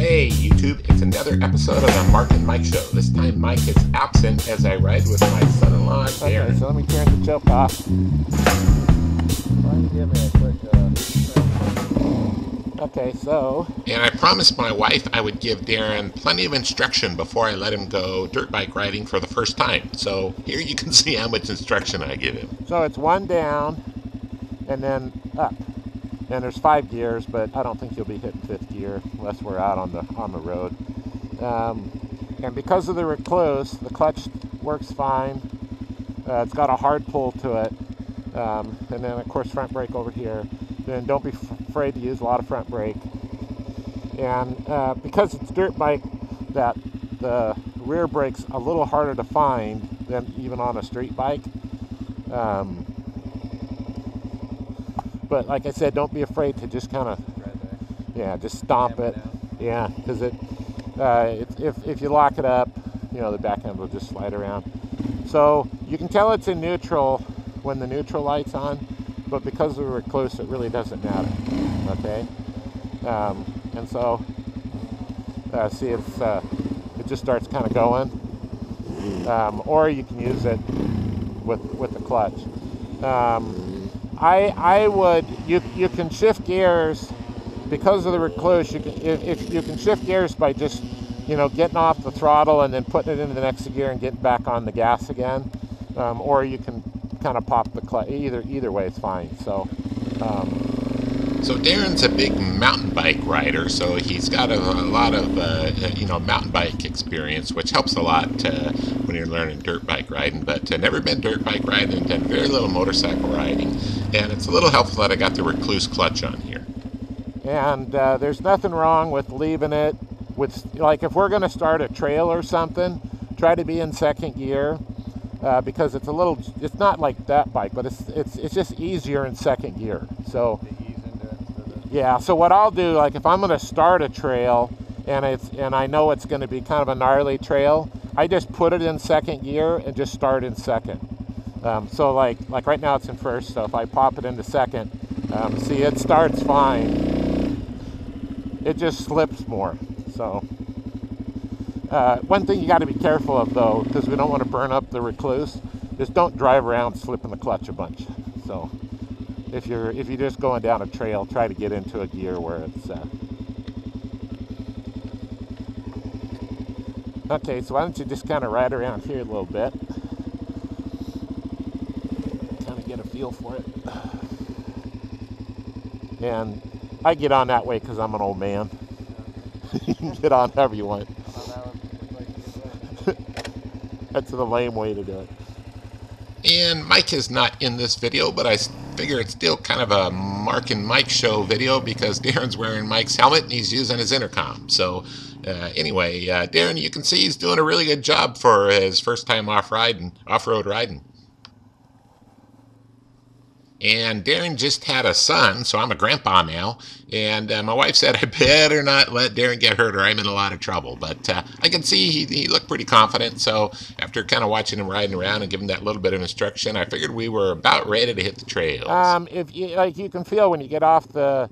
Hey YouTube, it's another episode of the Mark and Mike Show. This time Mike is absent as I ride with my son-in-law, Darren. Okay, so let me turn the choke off. Okay, so... And I promised my wife I would give Darren plenty of instruction before I let him go dirt bike riding for the first time. So here you can see how much instruction I give him. So it's one down and then up. And there's 5 gears, but I don't think you'll be hitting 5th gear unless we're out on the road. And because of the Rekluse, the clutch works fine. It's got a hard pull to it. And then of course front brake over here. Then don't be afraid to use a lot of front brake. And because it's dirt bike, that the rear brake's a little harder to find than even on a street bike. But like I said, don't be afraid to just kind of, yeah, just stomp it. Yeah, because if you lock it up, you know, the back end will just slide around. So you can tell it's in neutral when the neutral light's on, but because of the Rekluse, it really doesn't matter. Okay, and so see, it just starts kind of going, or you can use it with the clutch. I would, you can shift gears because of the Rekluse. You can, if you can shift gears by just, you know, getting off the throttle and then putting it into the next gear and getting back on the gas again, or you can kind of pop the clutch. Either way, it's fine. So. So Darren's a big mountain bike rider, so he's got a lot of you know, mountain bike experience, which helps a lot when you're learning dirt bike riding. But never been dirt bike riding, done very little motorcycle riding, and it's a little helpful that I got the Rekluse clutch on here. And there's nothing wrong with leaving it with, like, if we're going to start a trail or something, try to be in 2nd gear. Because it's not like that bike, but it's just easier in 2nd gear. So yeah, so what I'll do, like if I'm going to start a trail and I know it's going to be kind of a gnarly trail, I just put it in 2nd gear and just start in 2nd. So like right now it's in 1st, so if I pop it into 2nd, see, it starts fine. It just slips more. So one thing you got to be careful of, though, because we don't want to burn up the Rekluse, is don't drive around slipping the clutch a bunch. So if you're just going down a trail, try to get into a gear where it's okay. So why don't you just kind of ride around here a little bit, kind of get a feel for it. And I get on that way because I'm an old man. You can get on however you want. That's the lame way to do it. And Mike is not in this video, but I figure it's still kind of a Mark and Mike show video because Darren's wearing Mike's helmet and he's using his intercom. So anyway, Darren, you can see he's doing a really good job for his first time off-road riding. And Darren just had a son, so I'm a grandpa now, and my wife said I better not let Darren get hurt or I'm in a lot of trouble. But I can see he looked pretty confident, so after kind of watching him riding around and giving that little bit of instruction, I figured we were about ready to hit the trails. If you, like, you can feel when you get off the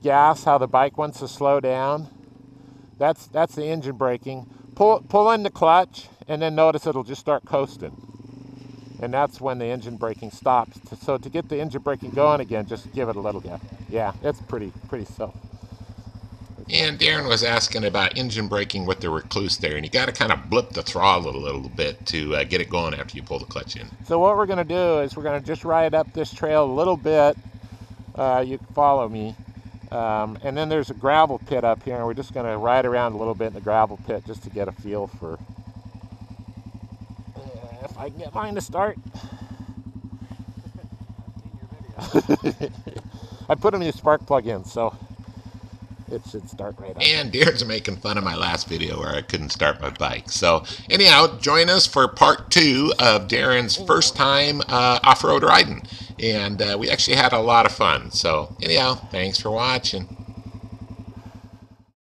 gas how the bike wants to slow down. That's the engine braking. Pull in the clutch, and then notice it'll just start coasting. And that's when the engine braking stops. So to get the engine braking going again, just give it a little gap. Yeah, it's pretty so. And Darren was asking about engine braking with the Rekluse there, and you got to kind of blip the throttle a little bit to get it going after you pull the clutch in. So what we're going to do is we're going to just ride up this trail a little bit. You can follow me. And then there's a gravel pit up here, and we're just going to ride around a little bit in the gravel pit just to get a feel for... if I can get mine to start. I put a new spark plug in, so it should start right up. And Darren's making fun of my last video where I couldn't start my bike. So anyhow, join us for part 2 of Darren's first time off-road riding. And we actually had a lot of fun. So anyhow, thanks for watching.